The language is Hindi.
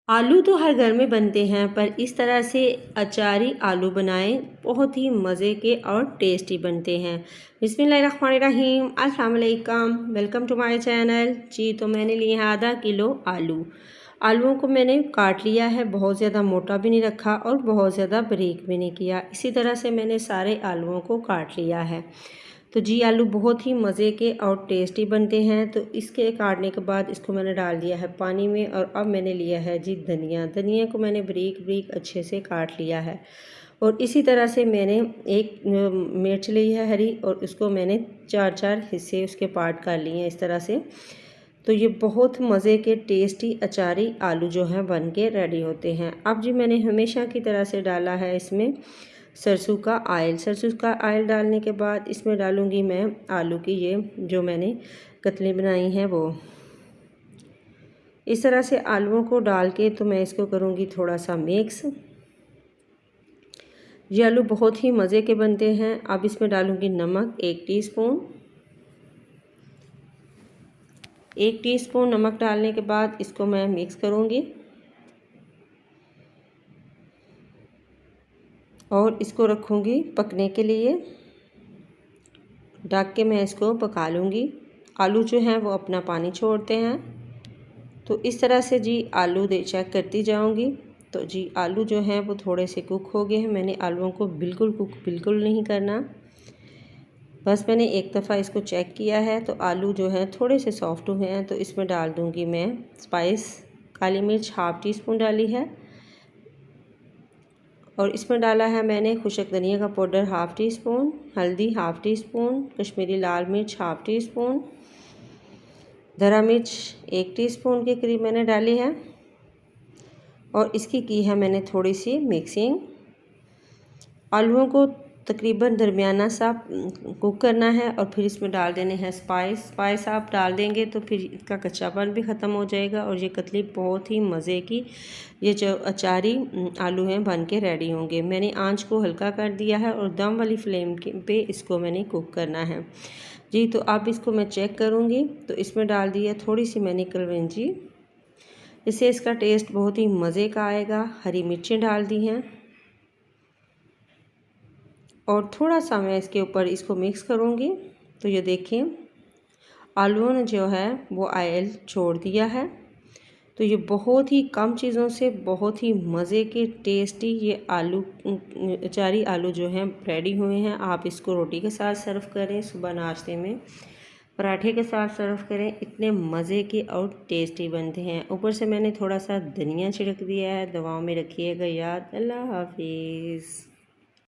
आलू तो हर घर में बनते हैं, पर इस तरह से अचारी आलू बनाएं, बहुत ही मज़े के और टेस्टी बनते हैं। बिस्मिल्लाहिर्रहमानिर्रहीम, अस्सलाम वालेकुम, वेलकम टू माय चैनल। जी तो मैंने लिए हैं आधा किलो आलू। आलूओं को मैंने काट लिया है, बहुत ज़्यादा मोटा भी नहीं रखा और बहुत ज़्यादा बारीक भी नहीं किया। इसी तरह से मैंने सारे आलूओं को काट लिया है। तो जी आलू बहुत ही मज़े के और टेस्टी बनते हैं। तो इसके काटने के बाद इसको मैंने डाल दिया है पानी में, और अब मैंने लिया है जी धनिया को मैंने बारीक बारीक अच्छे से काट लिया है। और इसी तरह से मैंने एक मिर्च ली है हरी, और उसको मैंने चार चार हिस्से उसके पार्ट कर लिए हैं इस तरह से। तो ये बहुत मज़े के टेस्टी अचारी आलू जो हैं बन के रेडी होते हैं। अब जी मैंने हमेशा की तरह से डाला है इसमें सरसों का आयल। सरसों का आयल डालने के बाद इसमें डालूँगी मैं आलू की ये जो मैंने कतली बनाई हैं वो। इस तरह से आलूओं को डाल के तो मैं इसको करूँगी थोड़ा सा मिक्स। ये आलू बहुत ही मज़े के बनते हैं। अब इसमें डालूँगी नमक 1 टीस्पून। 1 टीस्पून नमक डालने के बाद इसको मैं मिक्स करूँगी और इसको रखूँगी पकने के लिए। ढक के मैं इसको पका लूँगी। आलू जो हैं वो अपना पानी छोड़ते हैं, तो इस तरह से जी आलू चेक करती जाऊँगी। तो जी आलू जो हैं वो थोड़े से कुक हो गए हैं। मैंने आलूओं को बिल्कुल कुक बिल्कुल नहीं करना, बस मैंने एक दफ़ा इसको चेक किया है। तो आलू जो हैं थोड़े से सॉफ्ट हुए हैं, तो इसमें डाल दूँगी मैं स्पाइस। काली मिर्च हाफ़ टीस्पून डाली है, और इसमें डाला है मैंने खुशक धनिया का पाउडर हाफ़ टीस्पून, हल्दी हाफ़ टीस्पून, कश्मीरी लाल मिर्च हाफ़ टीस्पून, धरा मिर्च 1 टीस्पून के करीब मैंने डाली है, और इसकी की है मैंने थोड़ी सी मिक्सिंग। आलूओं को तकरीबन दरमियाना सा कुक करना है, और फिर इसमें डाल देने हैं स्पाइस आप डाल देंगे तो फिर इसका कच्चापन भी ख़त्म हो जाएगा, और ये कतली बहुत ही मज़े की ये जो अचारी आलू हैं बन के रेडी होंगे। मैंने आंच को हल्का कर दिया है और दम वाली फ्लेम पे इसको मैंने कुक करना है जी। तो अब इसको मैं चेक करूँगी, तो इसमें डाल दिया थोड़ी सी मैंने कलवंजी, इससे इसका टेस्ट बहुत ही मज़े का आएगा। हरी मिर्चें डाल दी हैं, और थोड़ा सा मैं इसके ऊपर इसको मिक्स करूँगी। तो ये देखें आलूओं ने जो है वो ऑयल छोड़ दिया है। तो ये बहुत ही कम चीज़ों से बहुत ही मज़े के टेस्टी ये आलू अचारी आलू जो हैं रेडी हुए हैं। आप इसको रोटी के साथ सर्व करें, सुबह नाश्ते में पराठे के साथ सर्व करें, इतने मज़े के और टेस्टी बनते हैं। ऊपर से मैंने थोड़ा सा धनिया छिड़क दिया है। दुआओं में रखिएगा याद। अल्लाह हाफिज़।